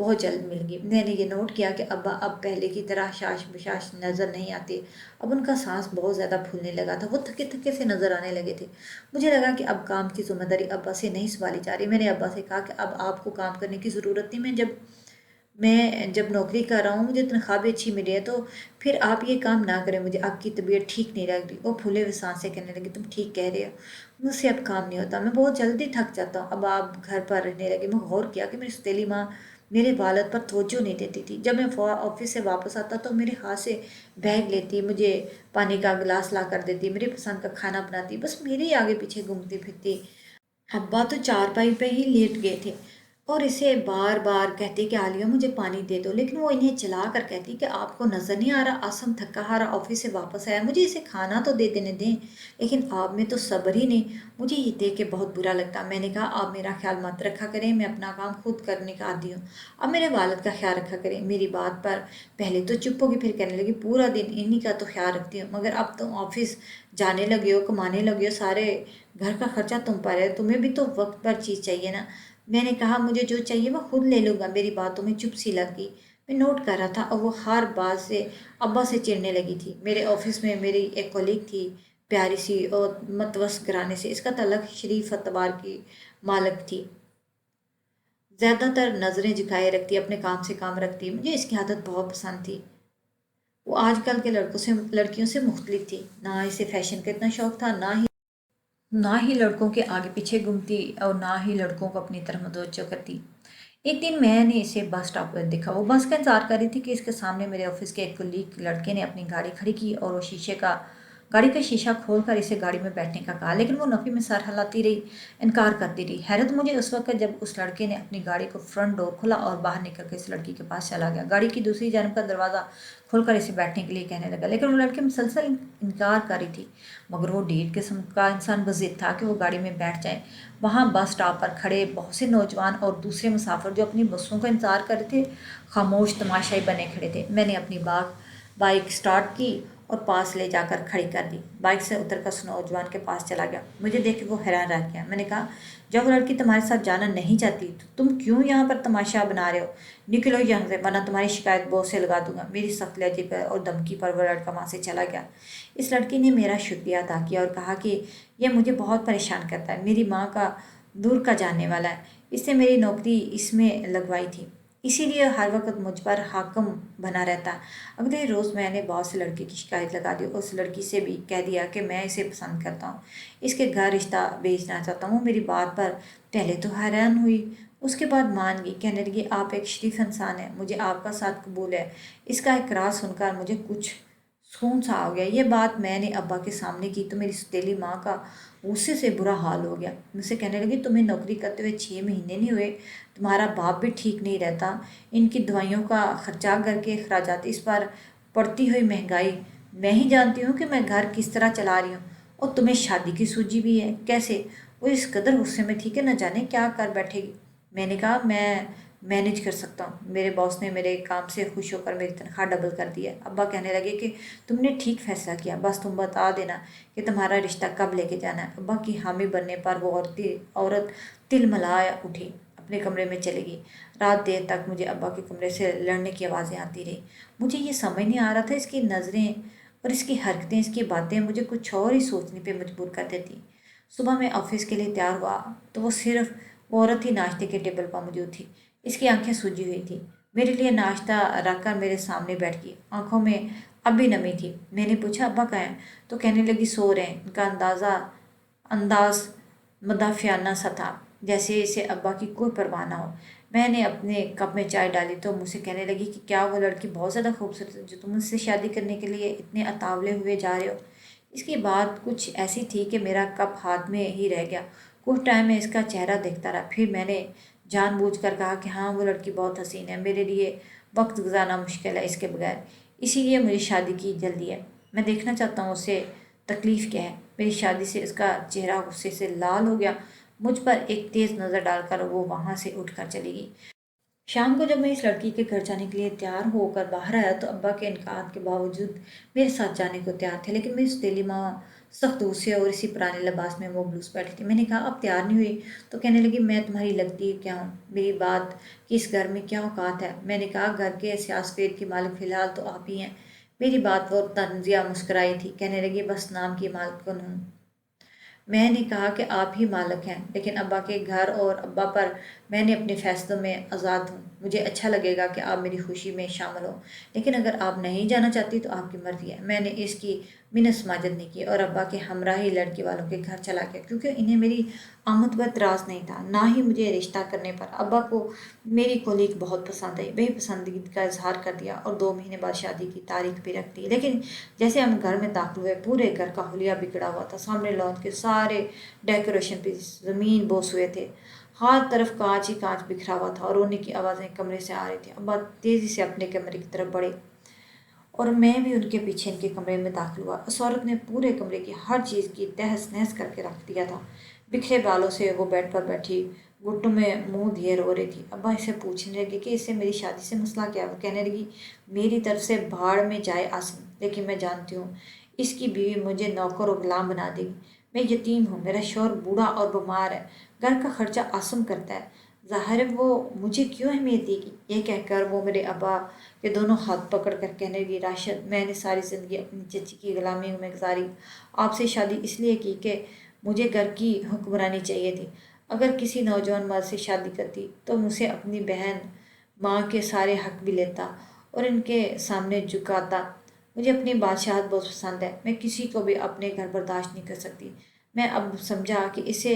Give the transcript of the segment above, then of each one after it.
بہت جلد مل گئی۔ میں نے یہ نوٹ کیا کہ ابا اب پہلے کی طرح شاش بشاش نظر نہیں آتے، اب ان کا سانس بہت زیادہ پھولنے لگا تھا، وہ تھکے تھکے سے نظر آنے لگے تھے۔ مجھے لگا کہ اب کام کی ذمہ داری ابا سے نہیں سنبھالی جا رہی۔ میں نے ابا سے کہا کہ اب آپ کو کام کرنے کی ضرورت نہیں، میں جب نوکری کر رہا ہوں، مجھے تنخواہ بھی اچھی ملی ہے، تو پھر آپ یہ کام نہ کریں، مجھے آپ کی طبیعت ٹھیک نہیں لگ رہی۔ وہ پھولے ہوئے سانس سے کہنے لگی تم ٹھیک کہہ رہے ہو، مجھ سے اب کام نہیں ہوتا، میں بہت جلدی تھک جاتا ہوں۔ اب آپ گھر پر رہنے لگے۔ میں غور کیا کہ میری ستیلی ماں میرے والد پر توجہ نہیں دیتی تھی۔ جب میں آفس سے واپس آتا تو میرے ہاتھ سے بیگ لیتی، مجھے پانی کا گلاس لا کر دیتی، میری پسند کا کھانا بناتی، بس میرے ہی آگے پیچھے گھومتی پھرتی۔ ابا تو چارپائی پہ ہی لیٹ گئے تھے اور اسے بار بار کہتے کہ عالیہ مجھے پانی دے دو، لیکن وہ انہیں چلا کر کہتی کہ آپ کو نظر نہیں آ رہا آسم تھکا ہارا آفس سے واپس آیا، مجھے اسے کھانا تو دے دینے دیں۔ لیکن آپ میں تو صبر ہی نہیں۔ مجھے یہ دیکھ کے بہت برا لگتا۔ میں نے کہا آپ میرا خیال مت رکھا کریں، میں اپنا کام خود کرنے کا عادی ہوں، اب میرے والد کا خیال رکھا کریں۔ میری بات پر پہلے تو چپ ہوگی، پھر کہنے لگی پورا دن انہی کا تو خیال رکھتی ہوں، مگر اب تم آفس جانے لگے ہو، کمانے لگے ہو، سارے گھر کا خرچہ تم پر ہے، تمہیں بھی تو وقت پر چیز چاہیے نا۔ میں نے کہا مجھے جو چاہیے وہ خود لے لوں گا۔ میری باتوں میں چپ سی لگ گئی۔ میں نوٹ کر رہا تھا اور وہ ہر بات سے ابا سے چڑھنے لگی تھی۔ میرے آفس میں میری ایک کولیگ تھی، پیاری سی اور متوسط گھرانے سے، اس کا تعلق شریف اعتبار کی مالک تھی، زیادہ تر نظریں جھکائے رکھتی، اپنے کام سے کام رکھتی، مجھے اس کی عادت بہت پسند تھی۔ وہ آج کل کے لڑکیوں سے مختلف تھی، نہ اسے فیشن کا اتنا شوق تھا، نہ ہی لڑکوں کے آگے پیچھے گھومتی اور نہ ہی لڑکوں کو اپنی طرف متوجہ کرتی۔ ایک دن میں نے اسے بس اسٹاپ پر دیکھا، وہ بس کا انتظار کر رہی تھی کہ اس کے سامنے میرے آفس کے ایک کولیگ لڑکے نے اپنی گاڑی کھڑی کی اور وہ گاڑی کا شیشہ کھول کر اسے گاڑی میں بیٹھنے کا کہا، لیکن وہ نفی میں سر ہلاتی رہی، انکار کرتی رہی۔ حیرت مجھے اس وقت جب اس لڑکے نے اپنی گاڑی کو فرنٹ ڈور کھولا اور باہر نکل کے اس لڑکی کے پاس چلا گیا، گاڑی کی دوسری جانب کا دروازہ کھول کر اسے بیٹھنے کے لیے کہنے لگا، لیکن وہ لڑکی مسلسل انکار کر رہی تھی۔ مگر وہ ڈیڑھ قسم کا انسان بضد تھا کہ وہ گاڑی میں بیٹھ جائے۔ وہاں بس اسٹاپ پر کھڑے بہت سے نوجوان اور دوسرے مسافر جو اپنی بسوں کا انتظار کر رہے تھے، خاموش تماشائی بنے کھڑے تھے۔ میں نے اپنی بائک سٹارٹ کی اور پاس لے جا کر کھڑی کر دی۔ بائک سے اتر کر اس نوجوان کے پاس چلا گیا۔ مجھے دیکھ کے وہ حیران رہ گیا۔ میں نے کہا جب وہ لڑکی تمہارے ساتھ جانا نہیں چاہتی تو تم کیوں یہاں پر تماشا بنا رہے ہو؟ نکلو یہاں سے ورنہ تمہاری شکایت باس سے لگا دوں گا۔ میری سخت لہجے پر اور دھمکی پر وہ لڑکا وہاں سے چلا گیا۔ اس لڑکی نے میرا شکریہ ادا کیا اور کہا کہ یہ مجھے بہت پریشان کرتا ہے، میری ماں کا دور کا جاننے والا ہے، اس نے میری نوکری اس میں لگوائی تھی، اسی لیے ہر وقت مجھ پر حاکم بنا رہتا۔ اگلے روز میں نے بہت سے لڑکے کی شکایت لگا دی اور اس لڑکی سے بھی کہہ دیا کہ میں اسے پسند کرتا ہوں، اس کے گھر رشتہ بھیجنا چاہتا ہوں۔ وہ میری بات پر پہلے تو حیران ہوئی، اس کے بعد مان گئی، کہنے لگی آپ ایک شریف انسان ہیں، مجھے آپ کا ساتھ قبول ہے۔ اس کا اقرار سن کر مجھے کچھ سکون سا ہو گیا۔ یہ بات میں نے ابا کے سامنے کی تو میری ستیلی ماں کا غصے سے برا حال ہو گیا، مجھ سے کہنے لگی تمہیں نوکری کرتے ہوئے 6 مہینے نہیں ہوئے، تمہارا باپ بھی ٹھیک نہیں رہتا، ان کی دوائیوں کا خرچہ، گھر کے اخراجات، اس پر پڑتی ہوئی مہنگائی، میں ہی جانتی ہوں کہ میں گھر کس طرح چلا رہی ہوں، اور تمہیں شادی کی سوجی بھی ہے، کیسے؟ وہ اس قدر غصے میں تھی کہ نہ جانے کیا کر بیٹھے گی۔ میں نے کہا میں مینج کر سکتا ہوں، میرے باس نے میرے کام سے خوش ہو کر میری تنخواہ ڈبل کر دی ہے۔ ابا کہنے لگے کہ تم نے ٹھیک فیصلہ کیا، بس تم بتا دینا کہ تمہارا رشتہ کب لے کے جانا ہے۔ ابا کی حامی بننے پر وہ عورت تلملا اٹھی، اپنے کمرے میں چلے گئی۔ رات دیر تک مجھے ابا کے کمرے سے لڑنے کی آوازیں آتی رہی۔ مجھے یہ سمجھ نہیں آ رہا تھا، اس کی نظریں اور اس کی حرکتیں، اس کی باتیں مجھے کچھ اور ہی سوچنے پہ مجبور کر دیتی۔ صبح میں آفس کے لیے تیار ہوا تو وہ صرف وہ عورت ہی ناشتے کے ٹیبل پر موجود تھی، اس کی آنکھیں سوجی ہوئی تھیں، میرے لیے ناشتہ رکھ کر میرے سامنے بیٹھ گئی، آنکھوں میں اب بھی نمی تھی۔ میں نے پوچھا ابا کہاں ہیں؟ تو کہنے لگی سو رہے ہیں۔ ان کا انداز مدافعانہ سا تھا، جیسے اسے ابا کی کوئی پرواہ نہ ہو۔ میں نے اپنے کپ میں چائے ڈالی تو مجھ سے کہنے لگی کہ کیا وہ لڑکی بہت زیادہ خوبصورت ہے جو تم مجھ سے شادی کرنے کے لیے اتنے اتاولے ہوئے جا رہے ہو؟ اس کی بات کچھ ایسی تھی کہ میرا کپ ہاتھ میں ہی رہ گیا۔ کچھ ٹائم میں اس کا چہرہ دیکھتا رہا، پھر میں نے جان بوجھ کر کہا کہ ہاں وہ لڑکی بہت حسین ہے، میرے لیے وقت گزارنا مشکل ہے اس کے بغیر، اسی لیے مجھے شادی کی جلدی ہے، میں دیکھنا چاہتا ہوں اسے تکلیف کیا ہے۔ میری شادی سے اس کا چہرہ غصے سے لال ہو گیا، مجھ پر ایک تیز نظر ڈال کر وہ وہاں سے اٹھ کر چلی گئی۔ شام کو جب میں اس لڑکی کے گھر جانے کے لیے تیار ہو کر باہر آیا تو ابا کے انکار کے باوجود میرے ساتھ جانے کو تیار تھے، لیکن میری سوتیلی ماں سخت غصے اور اسی پرانے لباس میں مبلوس بیٹھی تھی۔ میں نے کہا اب تیار نہیں ہوئی تو کہنے لگی میں تمہاری لگتی کیا ہوں، میری بات کی اس گھر میں کیا اوقات ہے؟ میں نے کہا گھر کے سیاسفید کے مالک فی الحال تو آپ ہی ہیں۔ میری بات پر تنزیہ مسکرائی تھی، کہنے لگی بس نام کی مالکن ہوں۔ میں نے کہا کہ آپ ہی مالک ہیں، لیکن ابا کے گھر اور ابا پر میں نے اپنے فیصلوں میں آزاد ہوں۔ مجھے اچھا لگے گا کہ آپ میری خوشی میں شامل ہوں، لیکن اگر آپ نہیں جانا چاہتی تو آپ کی مرضی ہے۔ میں نے اس کی منت سماجت نہیں کی اور ابا کے ہمراہ ہی لڑکی والوں کے گھر چلا گیا، کیونکہ انہیں میری آمد پر اعتراض نہیں تھا، نہ ہی مجھے رشتہ کرنے پر۔ ابا کو میری کولیگ بہت پسند آئی، وہی پسندیدگی کا اظہار کر دیا اور 2 مہینے بعد شادی کی تاریخ بھی رکھ دی۔ لیکن جیسے ہم گھر میں داخل ہوئے پورے گھر کا حلیہ بگڑا ہوا تھا۔ سامنے لان کے سارے ڈیکوریشن پیس زمین بوس ہوئے تھے، ہر طرف کانچ ہی کانچ بکھرا ہوا تھا اور رونے کی آوازیں کمرے سے آ رہی تھیں۔ ابا تیزی سے اپنے کمرے کی طرف بڑھے اور میں بھی ان کے پیچھے ان کے کمرے میں داخل ہوا۔ اس عورت نے پورے کمرے کی ہر چیز کی تہس نہس کر کے رکھ دیا تھا۔ بکھرے بالوں سے وہ بیڈ پر بیٹھی گھٹنوں میں منہ دیے رو رہی تھی۔ ابا اسے پوچھنے لگے کہ اسے میری شادی سے مسئلہ کیا ہے؟ وہ کہنے لگی میری طرف سے بھاڑ میں جائے آسم، لیکن میں جانتی ہوں اس کی بیوی مجھے نوکر و غلام بنا دے گی۔ میں یتیم ہوں، میرا شوہر بوڑھا اور بیمار ہے، گھر کا خرچہ آسم کرتا ہے، ظاہر ہے وہ مجھے کیوں اہمیت دے گی؟ یہ کہہ کر وہ میرے ابا کے دونوں ہاتھ پکڑ کر کہنے لگی راشد، میں نے ساری زندگی اپنی چچی کی غلامی میں گزاری، آپ سے شادی اس لیے کی کہ مجھے گھر کی حکمرانی چاہیے تھی۔ اگر کسی نوجوان مرد سے شادی کرتی تو مجھ سے اپنی بہن ماں کے سارے حق بھی لیتا اور ان کے سامنے جھکاتا۔ مجھے اپنی بادشاہت بہت پسند ہے، میں کسی کو بھی اپنے گھر برداشت نہیں کر سکتی۔ میں اب سمجھا کہ اسے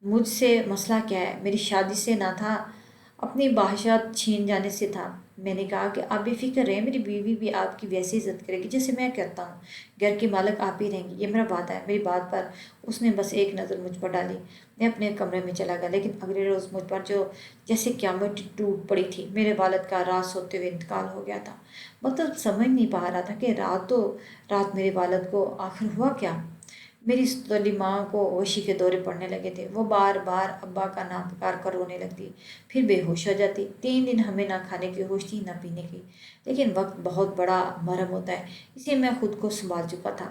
مجھ سے مسئلہ کیا ہے، میری شادی سے نہ تھا، اپنی بادشاہت چھین جانے سے تھا۔ میں نے کہا کہ آپ بے فکر رہیں، میری بیوی بھی آپ کی ویسی عزت کرے گی جیسے میں کرتا ہوں، گھر کی مالک آپ ہی رہیں گی، یہ میرا وعدہ ہے۔ میری بات پر اس نے بس ایک نظر مجھ پر ڈالی، میں اپنے کمرے میں چلا گیا۔ لیکن اگلے روز مجھ پر جو جیسے قیامت ٹوٹ پڑی تھی۔ میرے والد کا رات سوتے ہوئے انتقال ہو گیا تھا۔ مطلب سمجھ نہیں پا رہا تھا کہ رات میرے والد کو آخر ہوا کیا۔ میری سوتیلی ماں کو وشی کے دورے پڑنے لگے تھے، وہ بار بار ابا کا نام پکار کر رونے لگتی، پھر بے ہوش ہو جاتی۔ 3 دن ہمیں نہ کھانے کی ہوش تھی نہ پینے کی، لیکن وقت بہت بڑا مرہم ہوتا ہے، اس لیے میں خود کو سنبھال چکا تھا۔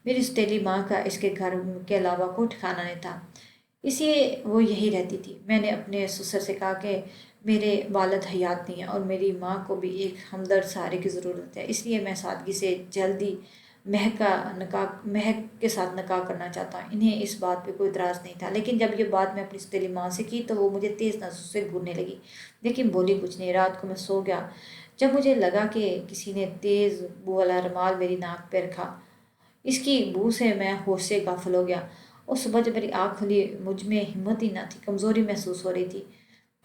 میری سوتیلی ماں کا اس کے گھر کے علاوہ کوئی ٹھکانا نہیں تھا، اس لیے وہ یہی رہتی تھی۔ میں نے اپنے سسر سے کہا کہ میرے والد حیات نہیں ہیں اور میری ماں کو بھی ایک ہمدرد سہارے کی ضرورت ہے، اس لیے میں سادگی سے جلدی مہک کے ساتھ نکاح کرنا چاہتا ہوں۔ انہیں اس بات پہ کوئی اعتراض نہیں تھا، لیکن جب یہ بات میں اپنی سوتیلی ماں سے کی تو وہ مجھے تیز نظروں سے گھورنے لگی، لیکن بولی کچھ نہیں۔ رات کو میں سو گیا جب مجھے لگا کہ کسی نے تیز بو والا رومال میری ناک پہ رکھا۔ اس کی بو سے میں ہوش سے غافل ہو گیا اور صبح جب میری آنکھ کھلی مجھ میں ہمت ہی نہ تھی، کمزوری محسوس ہو رہی تھی۔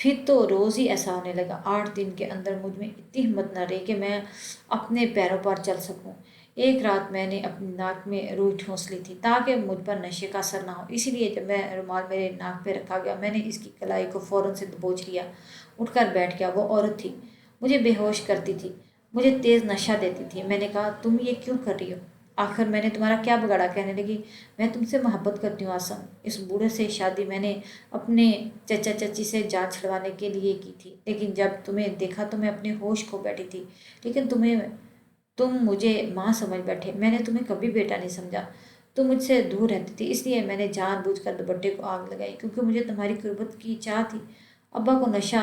پھر تو روز ہی ایسا ہونے لگا۔ 8 دن کے اندر مجھ میں اتنی ہمت نہ رہی کہ میں اپنے پیروں پر چل سکوں۔ ایک رات میں نے اپنی ناک میں روئی ٹھونس لی تھی تاکہ مجھ پر نشے کا اثر نہ ہو، اسی لیے جب میں رومال میرے ناک پہ رکھا گیا میں نے اس کی کلائی کو فوراً سے دبوچ لیا، اٹھ کر بیٹھ گیا۔ وہ عورت تھی، مجھے بے ہوش کرتی تھی، مجھے تیز نشہ دیتی تھی۔ میں نے کہا تم یہ کیوں کر رہی ہو؟ آخر میں نے تمہارا کیا بگاڑا؟ کہنے لگی میں تم سے محبت کرتی ہوں آسم، اس بوڑھے سے شادی میں نے اپنے چچا چچی سے جان چھڑوانے کے لیے کی تھی، لیکن جب تمہیں دیکھا تو میں اپنے ہوش کھو بیٹھی تھی، لیکن تم مجھے ماں سمجھ بیٹھے، میں نے تمہیں کبھی بیٹا نہیں سمجھا، تم مجھ سے دور رہتی تھی، اس لیے میں نے جان بوجھ کر دوپٹے کو آگ لگائی کیونکہ مجھے تمہاری قربت کی چاہ تھی۔ ابا کو نشہ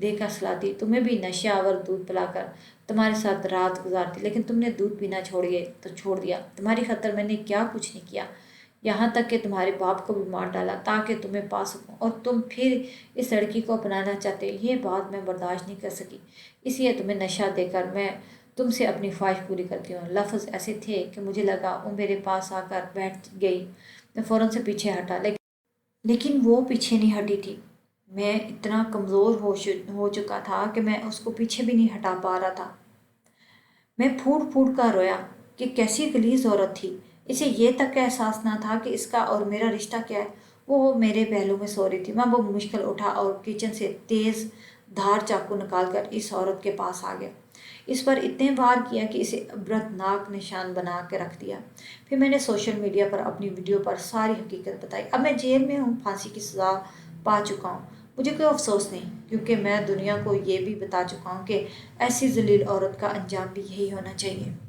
دے کر سلاتی، تمہیں بھی نشہ آور دودھ پلا کر تمہارے ساتھ رات گزارتی، لیکن تم نے دودھ پینا چھوڑ دیا۔ تمہاری خاطر میں نے کیا کچھ نہیں کیا، یہاں تک کہ تمہارے باپ کو بھی مار ڈالا تاکہ تمہیں پا سکوں، اور تم پھر اس لڑکی کو اپنانا چاہتے۔ یہ بات میں برداشت نہیں کر سکی، اس لیے تمہیں نشہ دے کر میں تم سے اپنی خواہش پوری کرتی ہوں۔ لفظ ایسے تھے کہ مجھے لگا وہ میرے پاس آ کر بیٹھ گئی۔ میں فوراً سے پیچھے ہٹا، لیکن وہ پیچھے نہیں ہٹی تھی۔ میں اتنا کمزور ہو چکا تھا کہ میں اس کو پیچھے بھی نہیں ہٹا پا رہا تھا۔ میں پھوٹ پھوٹ کر رویا کہ کیسی غلیظ عورت تھی، اسے یہ تک کا احساس نہ تھا کہ اس کا اور میرا رشتہ کیا ہے۔ وہ میرے پہلو میں سو رہی تھی، میں بہت مشکل اٹھا اور کچن سے تیز دھار چاقو نکال کر اس عورت کے پاس آ گیا، اس پر اتنے وار کیا کہ اسے عبرتناک نشان بنا کے رکھ دیا۔ پھر میں نے سوشل میڈیا پر اپنی ویڈیو پر ساری حقیقت بتائی۔ اب میں جیل میں ہوں، پھانسی کی سزا پا چکا ہوں، مجھے کوئی افسوس نہیں۔ کیونکہ میں دنیا کو یہ بھی بتا چکا ہوں کہ ایسی ذلیل عورت کا انجام بھی یہی ہونا چاہیے۔